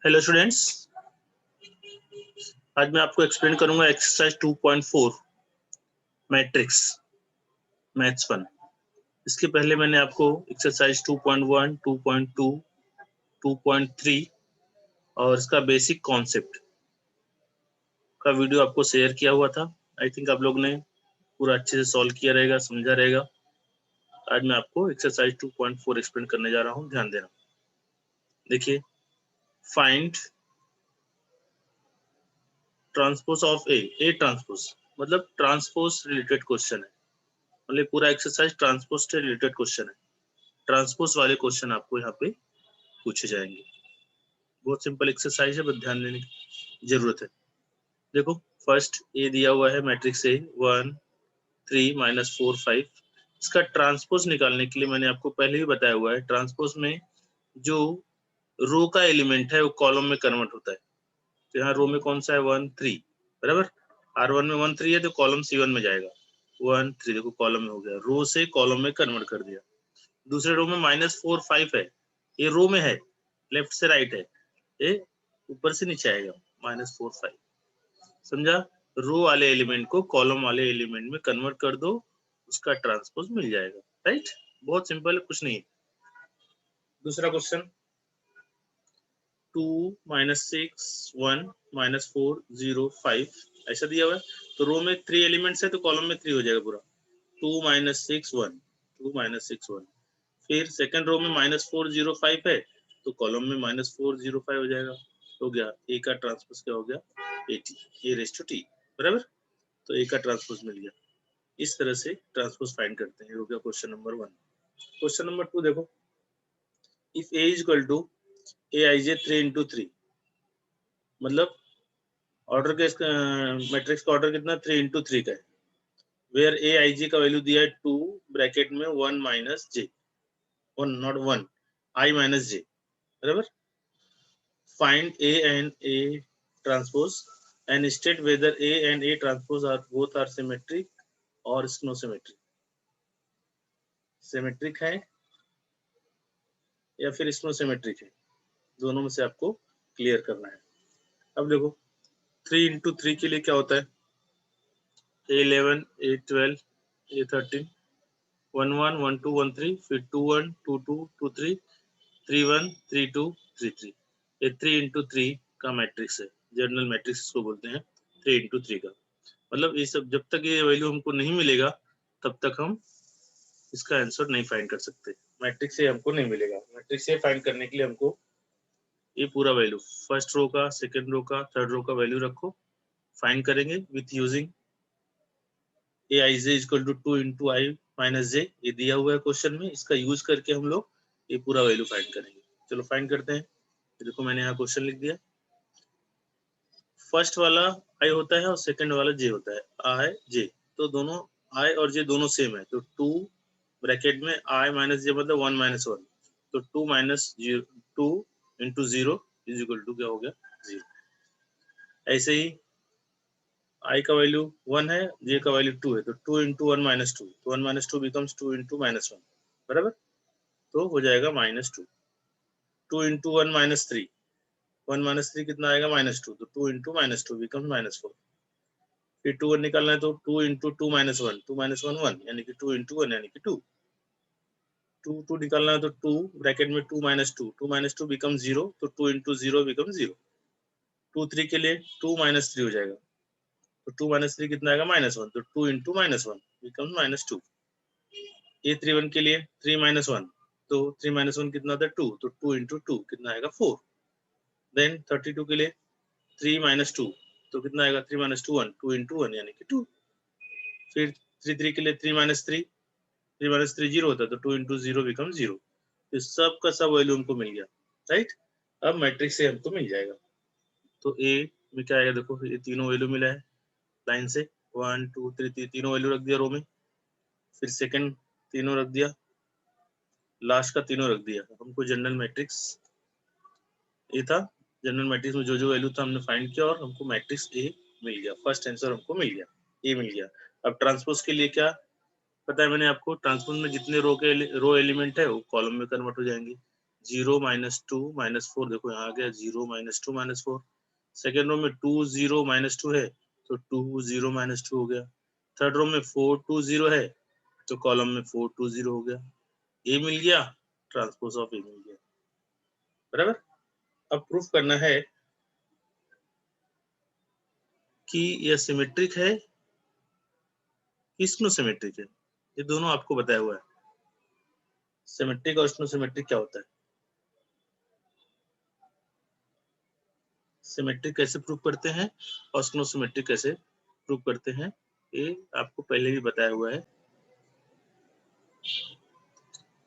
Hello students, आज मैं आपको एक्सप्लेन करूंगा एक्सरसाइज 2.4 मैट्रिक्स मैथ्स 1। इसके पहले मैंने आपको एक्सरसाइज 2.1, 2.2, 2.3 और इसका बेसिक कॉन्सेप्ट का वीडियो आपको शेयर किया हुआ था। आई थिंक आप लोग ने पूरा अच्छे से सॉल्व किया रहेगा, समझा रहेगा। आज मैं आपको एक्सरसाइज 2.4 एक्सप्लेन करने जा रहा हूँ, ध्यान देना। देखिए, find transpose of A transpose मतलब ट्रांसपोज रिलेटेड क्वेश्चन है। मतलब पूरा एक्सरसाइज ट्रांसपोज से रिलेटेड क्वेश्चन है। ट्रांसपोज वाले क्वेश्चन आपको यहाँ पे पूछे जाएंगे। बहुत सिंपल एक्सरसाइज है, बस ध्यान देने की जरूरत है। देखो, फर्स्ट ए दिया हुआ है मैट्रिक्स ए 1 3 -4 5। इसका ट्रांसपोज निकालने के लिए मैंने आपको पहले ही बताया हुआ है, ट्रांसपोज में जो रो का एलिमेंट है वो कॉलम में कन्वर्ट होता है। तो यहाँ रो में कौन सा है 1 3, बराबर। R1 में 1 3 है तो कॉलम C1 में जाएगा 1 3। देखो कॉलम में हो गया, रो से कॉलम में कन्वर्ट कर दिया। दूसरे रो में -4 5 है, ये रो में है, लेफ्ट से राइट है, ये ऊपर से नीचे आएगा -4 5। समझा? रो वाले एलिमेंट को कॉलम वाले एलिमेंट में कन्वर्ट कर दो, उसका ट्रांसपोज मिल जाएगा। राइट, बहुत सिंपल है, कुछ नहीं है। दूसरा क्वेश्चन 2 -6 1 -4 0 5 ऐसा दिया हुआ है। तो रो में 3 एलिमेंट्स है तो कॉलम में 3 हो जाएगा पूरा। 2 -6 1 2 -6 1। फिर सेकंड रो में -4 0 5 है तो कॉलम में -4 0 5 हो जाएगा। हो गया, ए का ट्रांसपोज क्या हो गया, AT, A raise to T, बराबर। तो ए का ट्रांसपोज मिल गया। इस तरह से ट्रांसपोज फाइंड करते हैं। हो गया क्वेश्चन नंबर 1। क्वेश्चन नंबर 2 देखो, if A is equal to aij 3 × 3, मतलब ऑर्डर के मैट्रिक्स का ऑर्डर कितना 3 × 3 का है। वेयर aij का वैल्यू दिया है 2 ब्रैकेट में 1 - j 1 नॉट 1 I - j, बराबर। Find A and A transpose and state whether A and A transpose are both are symmetric or symmetric। Symmetric है या फिर सिमेट्रिक है, दोनों में से आपको क्लियर करना है। अब देखो 3 × 3 के लिए क्या होता है, A11 A12 A13 1 1 1 2 1 3, फिर 2 1 2 2 2 3 3 1 3 2 3 3। ये 3 × 3 का मैट्रिक्स है, जनरल मैट्रिक्स इसको बोलते हैं 3 × 3 का। मतलब ये सब जब तक ये वैल्यू हमको नहीं मिलेगा तब तक हम इसका आंसर नहीं फाइंड कर सकते। मैट्रिक्स से हमको नहीं मिलेगा। मैट्रिक्स से फाइंड करने के लिए हमको ये पूरा वैल्यू फर्स्ट रो का, सेकंड रो का, थर्ड रो का वैल्यू रखो, फाइंड करेंगे with using aij = 2 × I - j। ये दिया हुआ है क्वेश्चन में, इसका यूज करके हम लोग ये पूरा वैल्यू फाइंड करेंगे। चलो फाइंड करते हैं। देखो मैंने यहाँ क्वेश्चन लिख दिया, फर्स्ट वाला I होता है और सेकंड वाला J होता है, I J। तो दोनों I और J दोनों सेम है, तो 2 ब्रैकेट में I - j मतलब 1 - 1, तो 2 - 2 × 0 = क्या हो गया 0। ऐसे ही I का वैल्यू 1 है, J का वैल्यू 2 है, तो 2 × 1 - 2, तो 1 - 2 becomes 2 × -1, बराबर। तो हो जाएगा -2। 2 × 1 - 3, 1 - 3 कितना आएगा -2, तो 2 × -2 becomes -4। फिर 2 1 निकालना है तो 2 × 2 - 1, 2 - 1 1, यानी कि 2 × 1 यानी कि 2। 2 2 निकालना है तो 2 ब्रैकेट में 2 - 2, 2 - 2 becomes 0, तो 2 × 0 becomes 0। 2 3 के लिए 2 - 3 हो जाएगा, तो 2 - 3 कितना आएगा -1, तो 2 × -1 becomes -2। ये 3 1 के लिए 3 - 1, तो 3 - 1 कितना था 2, तो 2 × 2 कितना आएगा 4। देन 32 के लिए 3 - 2, तो कितना आएगा 3 - 2 1, 2 × 1 यानी कि 2। फिर 3 3 के लिए 3 - 3, 3 - 3 0 होता है, तो 2 × 0 becomes 0। तो सब का सब वैल्यू हमको मिल गया, राइट। अब मैट्रिक्स से हमको मिल जाएगा। तो ए में क्या आएगा, देखो ये तीनों वैल्यू मिला है लाइन से, 1 2 3 तीनों वैल्यू रख दिया रो में। फिर सेकंड तीनों रख दिया, लास्ट का तीनों रख दिया। हमको जनरल मैट्रिक्स ए था, जनरल मैट्रिक्स में जो जो वैल्यू था हमने फाइंड किया और हमको मैट्रिक्स ए मिल गया। फर्स्ट आंसर हमको मिल गया, ए मिल गया। अब ट्रांसपोज के लिए क्या पता है मैंने आपको, ट्रांसपोज में जितने रो एलिमेंट है वो कॉलम में कन्वर्ट हो जाएंगे, 0 -2 -4, देखो यहाँ आ गया 0 -2 -4। सेकेंड रो में 2 0 -2 है तो 2 0 -2 हो गया। थर्ड रो में 4 2 0 है तो कॉलम में 4 2 0 हो गया। ए मिल गया, ट्रांसपोज ऑफ ए मिल गया, बराबर। अब प्रूफ करना है कि यह सिमेट्रिक है कि स्नो सिमेट्रिक है। ये दोनों आपको बताया हुआ है। सिमेट्रिक और स्नो सिमेट्रिक क्या होता है, सिमेट्रिक कैसे प्रूव करते हैं और स्नो सिमेट्रिक कैसे प्रूव करते हैं, ये आपको पहले भी बताया हुआ है।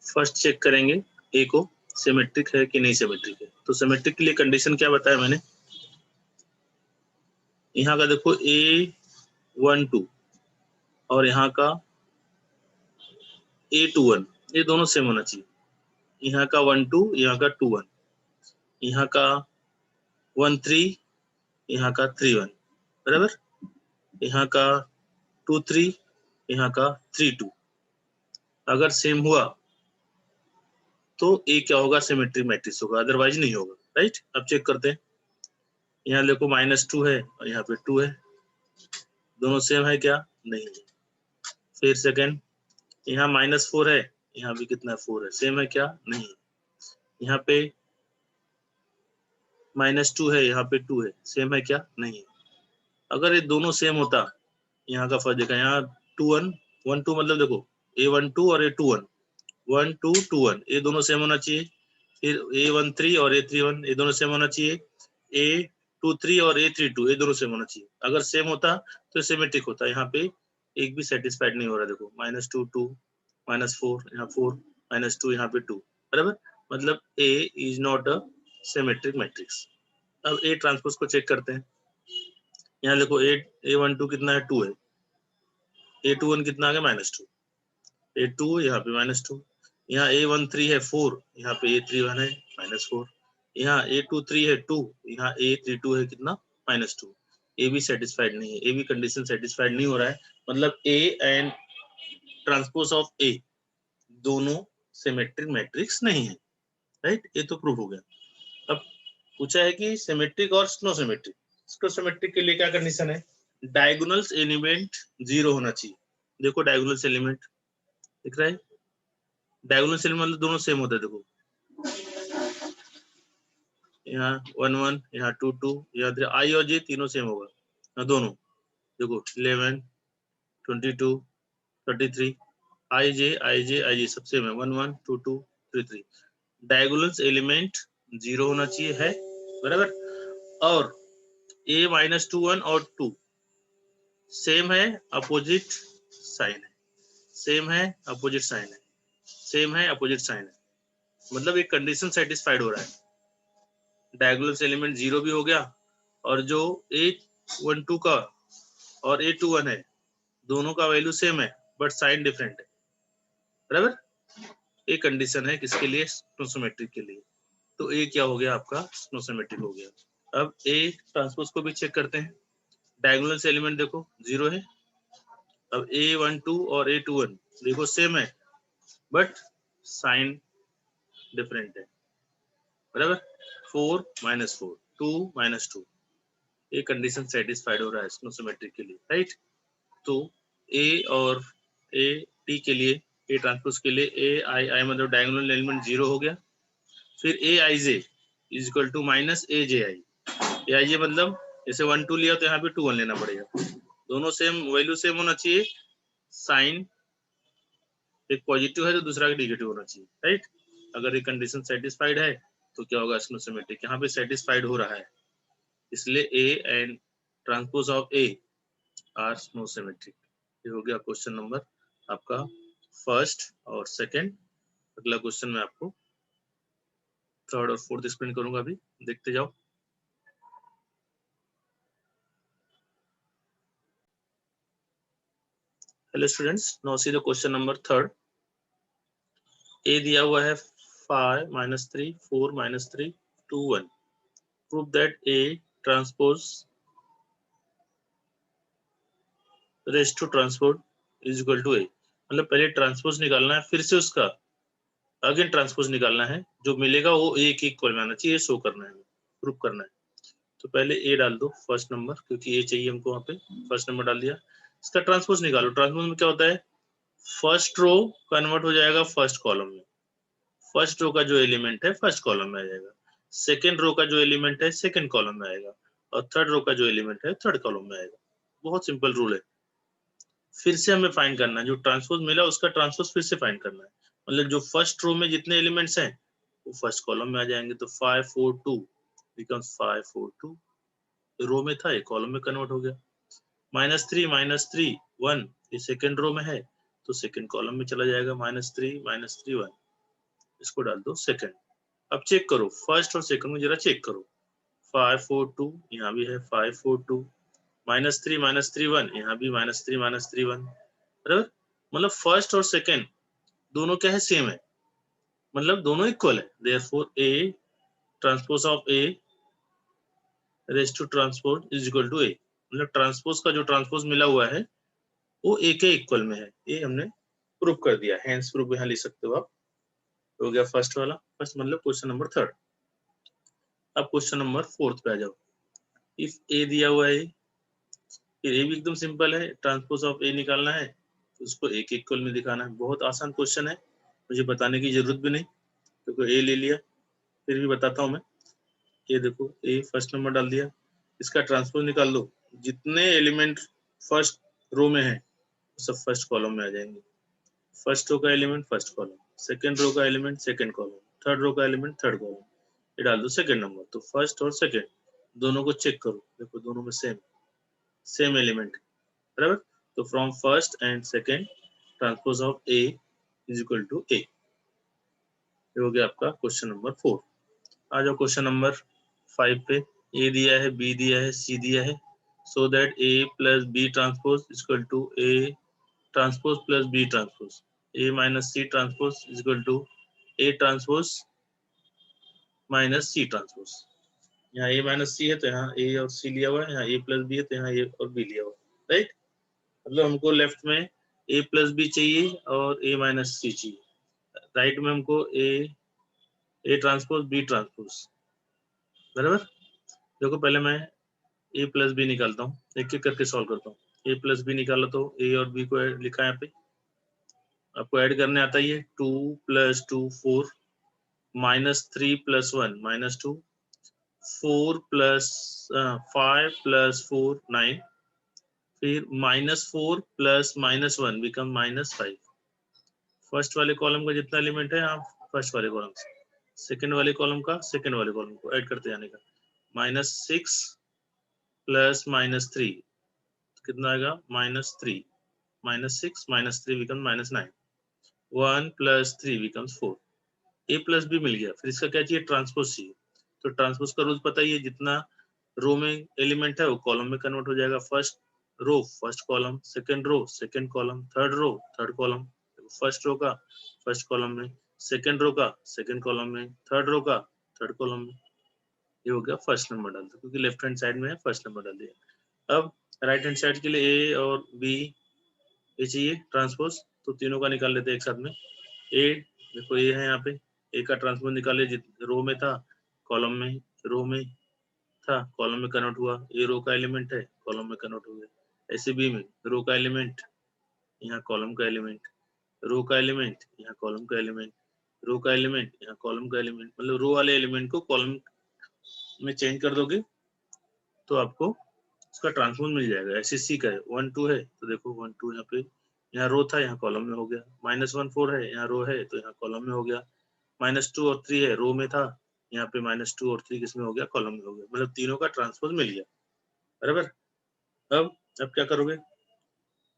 फर्स्ट चेक करेंगे ए को सिमेट्रिक है कि नहीं सिमेट्रिक है। तो सिमेट्रिक के लिए कंडीशन क्या बताया मैंने, यहाँ का देखो A12 और यहाँ का A21, ये दोनों सेम होना चाहिए। यहाँ का 12, यहाँ का 21, यहाँ का 13, यहाँ का 31, बराबर। यहाँ का 23, यहाँ का 32। अगर सेम हुआ तो ए क्या होगा, सिमेट्रिक मैट्रिक्स होगा, अदरवाइज नहीं होगा, राइट। अब चेक करते हैं, यहाँ देखो -2 है और यहाँ पे 2 है, दोनों सेम है क्या, नहीं है। फिर सेकेंड, यहाँ -4 है, यहाँ भी कितना 4 है, सेम है क्या, नहीं। यहाँ पे -2 है, यहाँ पे 2 है, सेम है क्या, नहीं। अगर ये दोनों सेम होता, यहाँ का फर्स्ट देखा, यहाँ 2 1 1 2, मतलब देखो A12 और A21 1 2 2 1, ये दोनों सेम होना चाहिए। फिर A13 और A31, ये दोनों सेम होना चाहिए। A23 और A32, ये दोनों सेम होना चाहिए। अगर सेम होता तो सिमेट्रिक होता। यहाँ पे एक भी सेटिस्फाइड नहीं हो रहा, देखो -2 2 -4, यहाँ 4 -2, यहाँ पे 2, बराबर। मतलब A is not a symmetric matrix. अब A ट्रांसपोज को चेक करते हैं। यहाँ देखो A12 कितना है, 2 है। A21 कितना आ गया, -2। A2 यहाँ पे -2। यहाँ A13 है 4, यहाँ पे A31 है -4। यहाँ A23 है 2, यहाँ A32 है कितना, -2। ए भी सेटिस्फाइड नहीं है, ए भी कंडीशन सेटिस्फाइड नहीं हो रहा है। मतलब ए एंड ट्रांसपोज ऑफ ए दोनों सिमेट्रिक मैट्रिक्स नहीं है, राइट। ये तो प्रूव हो गया। अब पूछा है कि सिमेट्रिक और स्नो सिमेट्रिक। स्नो सिमेट्रिक के लिए क्या कंडीशन है, डायगोनल्स एलिमेंट 0 होना चाहिए। देखो डायगोनल्स एलिमेंट दिख रहा है, डायगोनल एलिमेंट मतलब दोनों सेम होता है। देखो यहाँ 1 1, यहाँ 2 2, यहाँ 3, आई और जे तीनों सेम होगा, यहाँ दोनों देखो 11 22 33, आई जे सब सेम है, 1 1 2 2 3 3। डायगोनल्स एलिमेंट 0 होना चाहिए, है बराबर। और A -2 1 और 2 सेम है, अपोजिट साइन है, सेम है, अपोजिट साइन है, सेम है, अपोजिट साइन है। मतलब एक कंडीशन सेटिस्फाइड हो रहा है, डायगोनल एलिमेंट 0 भी हो गया और जो A12 का और A21 है दोनों का वैल्यू सेम है बट साइन डिफरेंट है, बराबर। एक कंडीशन है किसके लिए, स्नोसिमेट्रिक के लिए। तो ए क्या हो गया आपका, स्नोसिमेट्रिक हो गया। अब ए ट्रांसपोज को भी चेक करते हैं। डायगोनल एलिमेंट देखो 0 है। अब A12 और A21 देखो सेम है बट साइन डिफरेंट है, बराबर। 4 -4 2 -2, ये कंडीशन सेटिस्फाइड हो रहा है स्नोसिमेट्रिक के लिए, राइट। तो ए और ए टी के लिए, ए ट्रांसपोज के लिए ए आई आई मतलब डायगोनल एलिमेंट 0 हो गया। फिर ए आई जे इज इक्वल टू -ए जे आई। ए आई जे मतलब जैसे 1 2 लिया तो यहाँ पे 2 1 लेना पड़ेगा, दोनों सेम वैल्यू सेम होना चाहिए। साइन एक पॉजिटिव है तो दूसरा नेगेटिव होना चाहिए, राइट। अगर ये कंडीशन सेटिस्फाइड है तो क्या होगा, स्नोसिमेट्रिक। यहाँ पे सेटिस्फाइड हो रहा है, इसलिए A and transpose of A are skew symmetric. ये हो गया क्वेश्चन नंबर आपका फर्स्ट और सेकंड। अगला क्वेश्चन मैं आपको थर्ड और फोर्थ एक्सप्लेन करूंगा, अभी देखते जाओ। Hello students, now see the question number third. A दिया हुआ है 5 -3 4 -3 2 1। Prove that A transpose raise to transpose is equal to A. मतलब पहले ट्रांसपोज निकालना है, फिर से उसका अगेन ट्रांसपोज निकालना है, जो मिलेगा वो ए के इक्वल में आना चाहिए, शो करना है, प्रूफ करना है। तो पहले ए डाल दो फर्स्ट नंबर, क्योंकि ए चाहिए हमको वहाँ पे, फर्स्ट नंबर डाल दिया। इसका ट्रांसपोज निकालो। ट्रांसपोज में क्या होता है, फर्स्ट रो कन्वर्ट हो जाएगा फर्स्ट कॉलम में, फर्स्ट रो का जो एलिमेंट है फर्स्ट कॉलम में आ जाएगा, सेकेंड रो का जो एलिमेंट है सेकेंड कॉलम में आएगा, और थर्ड रो का जो एलिमेंट है थर्ड कॉलम में आएगा। बहुत सिंपल रूल है। फिर से हमें फाइंड करना है, जो ट्रांसपोज मिला उसका ट्रांसपोज फिर से फाइंड करना है। मतलब जो फर्स्ट रो में जितने एलिमेंट्स हैं वो फर्स्ट कॉलम में आ जाएंगे। तो 5 4 2 becomes 5 4 2, रो में था ये कॉलम में कन्वर्ट हो गया। -3 1 ये सेकंड रो में है तो सेकंड कॉलम में चला जाएगा। -3 -3 1, इसको डाल दो सेकंड। अब चेक करो फर्स्ट और सेकंड में, जरा चेक करो। 5 4 2 यहाँ भी है, 5 4 2, -3 -3 1 यहाँ भी, -3 -3 1, बराबर। मतलब फर्स्ट और सेकंड दोनों क्या है, सेम है, मतलब दोनों इक्वल है। Therefore A transpose of A raise to transpose is equal to A। मतलब ट्रांसपोज का जो ट्रांसपोज मिला हुआ है वो A के इक्वल में है, ये हमने प्रूफ कर दिया। हैंस प्रूफ यहाँ लिख सकते हो आप। हो गया फर्स्ट वाला, फर्स्ट मतलब क्वेश्चन नंबर 3। अब क्वेश्चन नंबर 4 पे आ जाओ। इफ A दिया हुआ है, फिर A भी एकदम सिंपल है, ट्रांसपोज ऑफ A निकालना है तो उसको A के इक्वल में दिखाना है। बहुत आसान क्वेश्चन है, मुझे बताने की जरूरत भी नहीं, क्योंकि A ले लिया। फिर भी बताता हूँ मैं। ये देखो A फर्स्ट नंबर डाल दिया, इसका ट्रांसपोज निकाल लो। जितने एलिमेंट फर्स्ट रो में है सब फर्स्ट कॉलम में आ जाएंगे। फर्स्ट रो का element first column, second row का element second column, third row का एलिमेंट थर्ड कॉलम। ये डाल दो सेकंड नंबर। तो फर्स्ट और सेकंड दोनों को चेक करो, देखो दोनों में सेम एलिमेंट, बराबर। तो from first and second transpose of A is equal to A। ये हो गया आपका क्वेश्चन नंबर 4। आ जाओ क्वेश्चन नंबर 5 पे। A दिया है, B दिया है, C दिया है। So that A plus B transpose is equal to A transpose plus B transpose, A minus C transpose is equal to A transpose minus C transpose. यहाँ A minus C है तो यहाँ A और C लिया हुआ है, यहाँ A plus B है तो यहाँ A और B लिया हुआ है, राइट। मतलब हमको लेफ्ट में A प्लस B चाहिए और A माइनस C चाहिए, राइट में हमको A ट्रांसपोज B ट्रांसपोज, बराबर। देखो पहले मैं A प्लस B निकालता हूँ, एक एक करके सॉल्व करता हूँ। A प्लस B निकाला तो A और B को लिखा है यहाँ पे, आपको ऐड करने आता ही है। 2 + 2 4, -3 + 1 -2, 4 + 5 + 4 9, फिर -4 + -1 बिकम -5। फर्स्ट वाले कॉलम का जितना एलिमेंट है आप फर्स्ट वाले कॉलम से, सेकंड वाले कॉलम का सेकंड वाले कॉलम को ऐड करते जाने का। -6 + -3 कितना आएगा, -3, -6 -3 become -9, 1 + 3 becomes 4। A plus B मिल गया। फिर इसका क्या चाहिए, ट्रांसपोज चाहिए। तो ट्रांसपोज का रूल पता ही है, जितना रो में एलिमेंट है वो कॉलम में कन्वर्ट हो जाएगा। First row first column, second row second column, third row third column. First row का फर्स्ट कॉलम में, सेकंड रो का सेकंड कॉलम में, थर्ड रो का थर्ड कॉलम में। ये हो गया फर्स्ट नंबर डाल दो, क्योंकि लेफ्ट हैंड साइड में है, फर्स्ट नंबर डाल दिया। अब राइट हैंड साइड के लिए A और B ये चाहिए ट्रांसपोज, तो तीनों का निकाल लेते हैं एक साथ में। A देखो A है यहाँ पे, A का ट्रांसपोज निकाले, रो में था कॉलम में, रो में था कॉलम में कन्वर्ट हुआ। A रो का एलिमेंट है, कॉलम में कन्वर्ट हो गया। ऐसे B में रो का एलिमेंट, यहाँ कॉलम का एलिमेंट, रो का एलिमेंट, यहाँ कॉलम का एलिमेंट, रो का एलिमेंट, यहाँ कॉलम का एलिमेंट। मतलब रो वाले एलिमेंट को कॉलम में चेंज कर दोगे तो आपको उसका ट्रांसपोज मिल जाएगा। ऐसे C का है, 1 2 है तो देखो 1 2 यहाँ पे, यहाँ रो था यहाँ कॉलम में हो गया। -1 4 है, यहाँ रो है तो यहाँ कॉलम में हो गया। -2 और 3 है, रो में था, यहाँ पे -2 और 3 किसमें हो गया, कॉलम में हो गया। मतलब तीनों का ट्रांसपोज मिल गया, बराबर। अब क्या करोगे,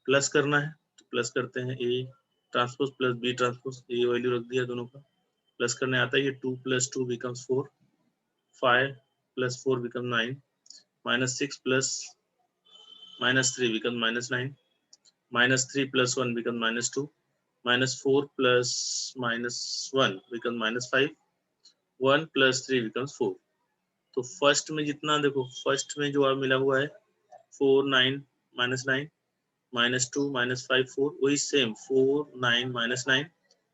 प्लस करना है तो प्लस करते हैं। A transpose plus B transpose, ये वैल्यू रख दिया दोनों का, प्लस करने आता है। ये 2 + 2 becomes 4, 5 + 4 becomes 9, -6 + -3 becomes -9, -3 + 1 becomes -2, -4 + -1 becomes -5, 1 + 3 becomes 4। तो फर्स्ट में जितना देखो, फर्स्ट में जो मिला हुआ है 4 9 -9 -2 -5 4, वही सेम 4 9 -9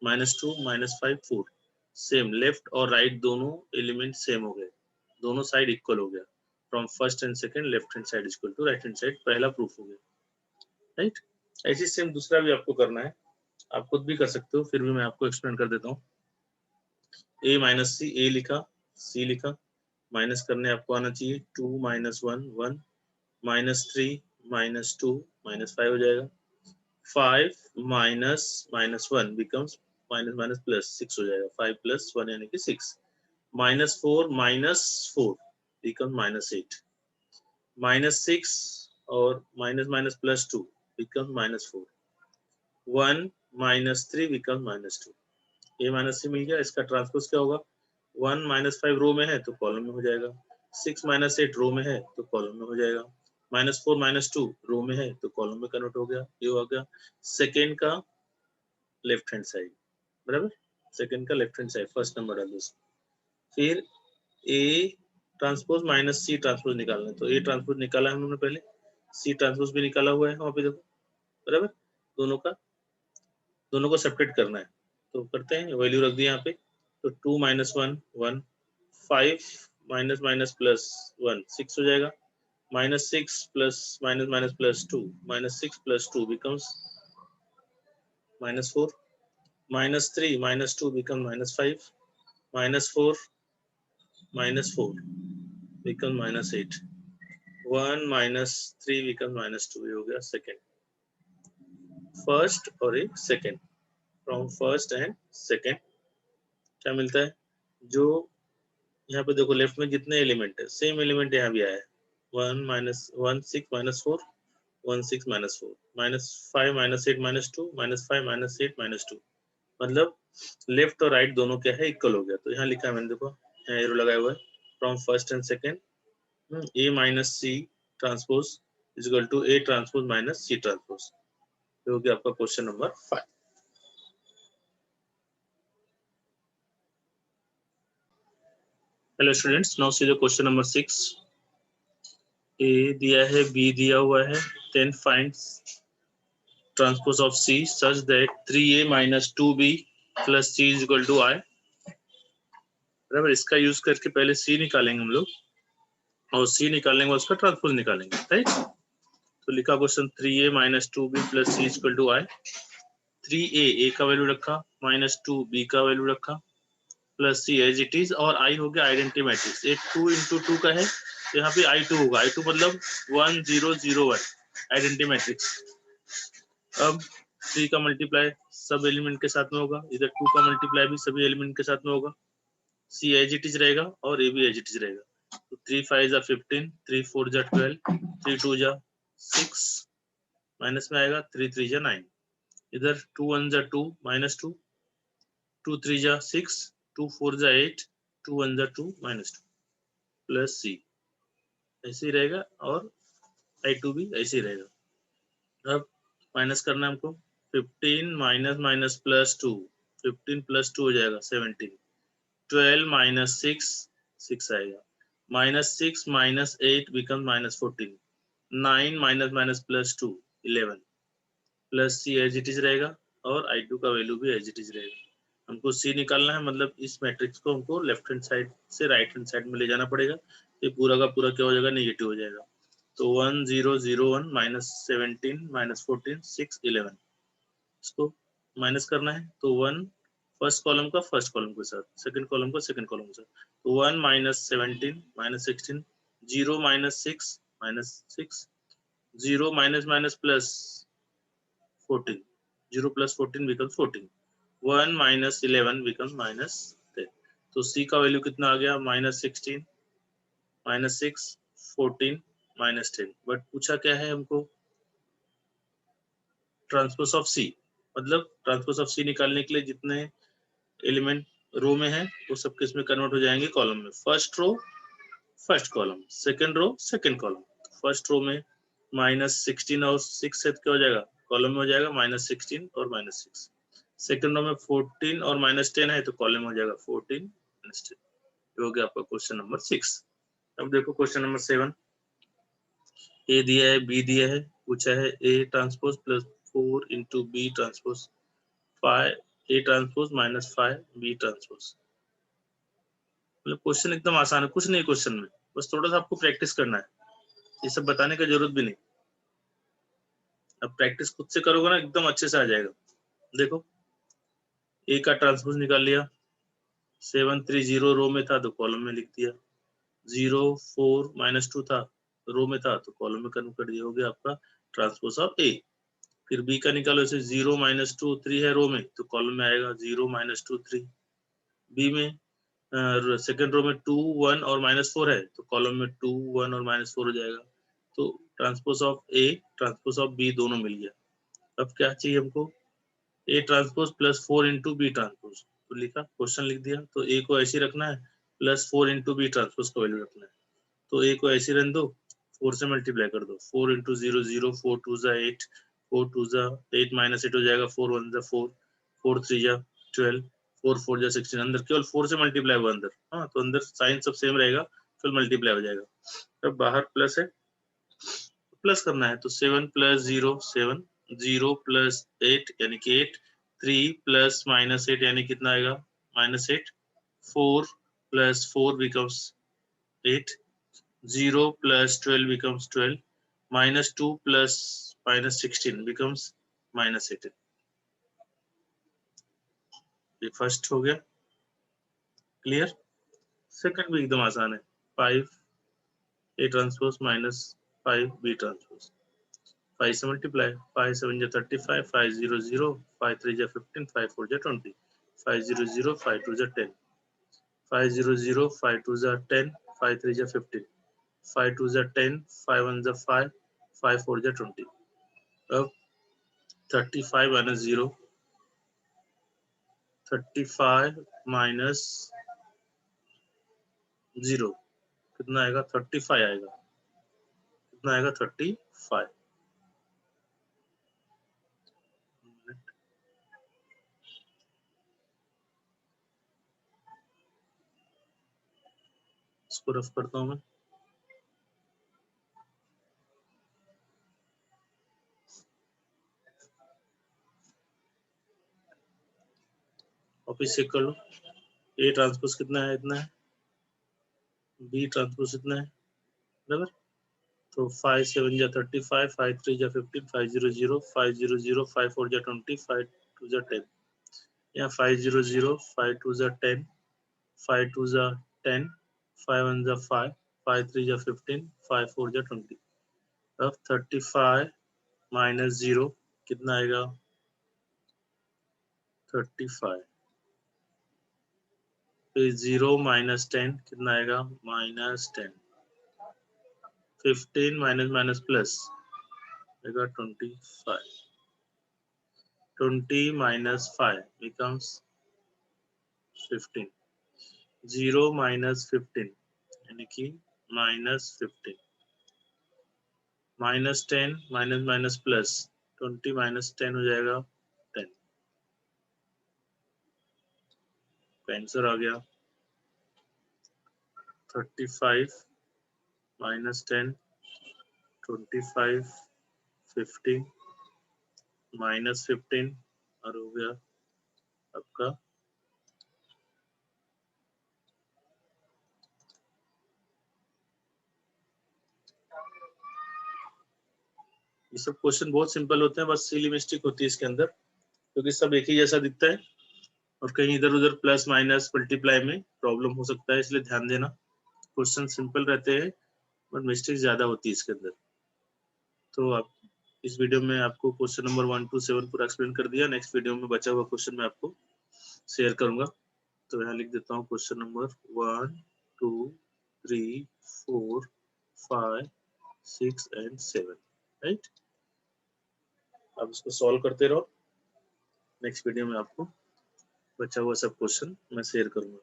-2 -5 4 सेम, लेफ्ट और राइट दोनों एलिमेंट सेम हो गए, दोनों साइड इक्वल हो गया। From first and second left hand side equal to right hand side, पहला प्रूफ हो गया, राइट। ऐसी सेम दूसरा भी आपको करना है, आप खुद भी कर सकते हो, फिर भी मैं आपको एक्सप्लेन कर देता हूँ। a माइनस सी, a लिखा, c लिखा, माइनस करने आपको आना चाहिए 2 -1 1 -3 -2 -5 हो जाएगा। 5 -1 becomes माइनस प्लस 6 हो जाएगा, 5 + 1 यानी कि 6। -4 becomes -8, -6 और minus plus 2 becomes -4, 1 -3 becomes -2। a minus C मिल गया, इसका ट्रांसपोज क्या होगा? 1 -5 रो में है तो कॉलम में हो जाएगा, 6 -8 रो में है तो कॉलम में हो जाएगा, -4 -2 रो में है तो कॉलम में कन्वर्ट हो गया। ये हो गया सेकेंड का लेफ्ट हैंड साइड, बराबर। सेकेंड का left hand side, first number डाल दो। फिर a transpose minus C transpose निकालना है, तो a ट्रांसपोज निकाला है हम लोगों ने पहले, c ट्रांसपोज भी निकाला हुआ है वहां पे देखो, बराबर। दोनों को सेपरेट करना है, तो करते हैं, वैल्यू रख दी यहाँ पे। तो 2 -1 1, 5 प्लस 1 6 हो जाएगा, -6 plus plus 2 -6 + 2 becomes -4, -3 -2 becomes -5, -4 becomes -8, 1 -3 becomes -2। ये हो गया सेकेंड, फर्स्ट और एक second. From first and second क्या मिलता है? जो यहाँ पे देखो लेफ्ट में जितने एलिमेंट है सेम एलिमेंट यहाँ भी आया है, 1 -1 6 -4 1 6 -4 -5 -8 -2 -5 -8 -2, मतलब लेफ्ट और राइट दोनों क्या है? इक्वल हो गया। तो यहाँ लिखा है मैंने, देखो यहाँ एरो लगाया हुआ है, from first and second a minus C transpose is equal to a transpose minus C transpose. ये हो गया आपका question number 5। Hello students, now see the question number 6। a दिया है, b दिया हुआ है, then find transpose of c such that 3a minus 2b plus c is equal to I। बराबर, इसका यूज करके पहले c निकालेंगे हम लोग, और c निकालने के बाद उसका ट्रांसपोज निकालेंगे, राइट। तो लिखा question 3a minus 2b plus c is equal to I। 3a a का वैल्यू रखा, -2 b का वैल्यू रखा, plus c as it is, और I हो गया आइडेंटिटी मैट्रिक्स। एक 2 × 2 का है, तो यहाँ पे I2 होगा, I2 मतलब 1 0 0 1 आइडेंटिटी मैट्रिक्स। अब 3 का मल्टीप्लाई सब एलिमेंट के साथ में होगा, इधर 2 का मल्टीप्लाई भी सभी एलिमेंट के साथ में होगा, c एज इट इज रहेगा और a भी एज इट इज रहेगा। तो 3 5 जा 15, 3 4 जा 12, 3 2 जा 6, माइनस में आएगा 3 3 जा 9, इधर 2 1 जा 2 -2, 2 3 जा 6, 2 4 जा 8, 2 1 जा 2 -2 प्लस c, ऐसे ही रहेगा, और I2 भी ऐसे ही रहेगा। अब माइनस करना है हमको, 15 माइनस प्लस 2, 15 + 2 हो जाएगा 17, 12 - 6 6 आएगा, -6 - 8 becomes -14, 9 plus 2 11, plus c as it is रहेगा, और I2 का वैल्यू भी एज इट इज रहेगा। हमको c निकालना है, मतलब इस मैट्रिक्स को हमको लेफ्ट हैंड साइड से राइट हैंड साइड में ले जाना पड़ेगा। ये पूरा का पूरा क्या हो जाएगा? नेगेटिव हो जाएगा। तो 1 0 0 1 -17 -14 6 11, इसको माइनस करना है, तो 1 फर्स्ट कॉलम का फर्स्ट कॉलम के साथ, सेकंड कॉलम का सेकंड कॉलम के साथ, तो 1 -17 -16, 0 -6 -6, 0 प्लस 14, 0 + 14 becomes 14, 1 - 11 becomes -10। तो c का वैल्यू कितना आ गया? -16 -6 14 -10। बट पूछा क्या है हमको? ट्रांसपोज ऑफ c, मतलब ट्रांसपोज ऑफ c निकालने के लिए जितने एलिमेंट रो में है वो सब किस में कन्वर्ट हो जाएंगे? कॉलम में। First row first column, second row second column. First row में -16 और 6 से क्या हो जाएगा? कॉलम में हो जाएगा -16 और -6। सेकंड रो में 14 और -10 है तो कॉलम में हो जाएगा 14 -10। ये हो गया आपका क्वेश्चन नंबर 6। अब देखो क्वेश्चन नंबर 7। ए दिया है, बी दिया है, पूछा है a transpose + 4 × b transpose 5 A transpose minus 5 B transpose. मतलब क्वेश्चन एकदम आसान है, कुछ नहीं क्वेश्चन में, बस थोड़ा सा आपको प्रैक्टिस करना है, ये सब बताने की जरूरत भी नहीं। अब प्रैक्टिस खुद से करोगे ना एकदम अच्छे से आ जाएगा। देखो ए का ट्रांसपोज निकाल लिया, 730 रो में था तो कॉलम में लिख दिया, 0 4 -2 था रो में था तो कॉलम में कन्वर्ट कर दिया, हो गया आपका ट्रांसपोज ऑफ ए। फिर बी का निकालो, जैसे 0 -2 3 है रो में तो कॉलम में आएगा 0 -2 3। बी में सेकंड रो में 2 1 और -4 है तो कॉलम में 2 1 और -4 हो जाएगा। तो transpose of A transpose of B दोनों मिल गया। अब क्या चाहिए हमको, A transpose plus 4 into B transpose. तो लिखा, क्वेश्चन लिख दिया, तो ए को ऐसे रखना है, प्लस 4 इंटू बी ट्रांसपोज का वैल्यू रखना है। तो ए को ऐसे रहने दो, 4 से मल्टीप्लाई कर दो, 4 इंटू 0 0, 4 2 जा 8, 4 2 जा 8 -8 हो जाएगा, 4 1 जा 4, 4 3 जा 12, 4 4 जा 16। अंदर केवल 4 से मल्टीप्लाई हुआ अंदर, हाँ तो अंदर साइन सब सेम रहेगा, फिर मल्टीप्लाई हो जाएगा। तब बाहर प्लस है, प्लस करना है तो 7 + 0 7, 0 + 8 यानी कि 8, 3 प्लस -8 यानी कितना आएगा -8, 4 + 4 becomes 8, 0 + 12 becomes 12, -2 + -16 becomes -18। ये फर्स्ट हो गया, क्लियर। सेकंड भी एकदम आसान है, 5 A transpose minus 5 B transpose. 5 से मल्टीप्लाई, 5 7 जा 35, 5 0 0, 5 3 जा 15, 5 4 जा 20, 5 0 0, 5 2 जा 10, 5 0 0, 5 2 जा 10, 5 3 जा 15, 5 2 जा 10, 5 1 जा 5, 5 4 जा 20। अब 35 - 0, 35 माइनस 0 कितना आएगा, 35 आएगा, कितना आएगा 35। इसको रफ करता हूं मैं, वापिस चेक कर लो। ए ट्रांसपोज कितना है, इतना है, बी ट्रांसपोज इतना है, बराबर। तो 5 7 जा 35, 5 3 जा 15, 5 0 0, 5 0 0, 5 4 जा 20, 5 2 जा 10, यहाँ 5 0 0, 5 2 जा 10, 5 2 जा 10, 5 1 जा 5, 5 3 जा 15, 5 4 जा 20। अब 35 माइनस 0 कितना आएगा, 35। फिर 0 - 10 कितना आएगा, -10। 15 माइनस माइनस प्लस आएगा 25। 20 - 5 becomes 15, 0 - 15 यानी कि -15, -10 माइनस माइनस प्लस 20 - 10 हो जाएगा 10। आंसर आ गया 35 - 10, 25, 15 -15 और हो गया आपका ये सब क्वेश्चन बहुत सिंपल होते हैं, बस सिली मिस्टेक होती है इसके अंदर, क्योंकि सब एक ही जैसा दिखता है और कहीं इधर उधर प्लस माइनस मल्टीप्लाई में प्रॉब्लम हो सकता है, इसलिए ध्यान देना। क्वेश्चन सिंपल रहते हैं बट मिस्टेक ज्यादा होती है इसके अंदर। तो आप इस वीडियो में आपको क्वेश्चन नंबर 1 to 7 पूरा एक्सप्लेन कर दिया। नेक्स्ट वीडियो में बचा हुआ क्वेश्चन मैं आपको शेयर करूंगा। तो यहाँ लिख देता हूँ क्वेश्चन नंबर 1 2 3 4 5 6 एंड 7, राइट। आप इसको सॉल्व करते रहो, नेक्स्ट वीडियो में आपको बचा हुआ सब क्वेश्चन मैं शेयर करूंगा।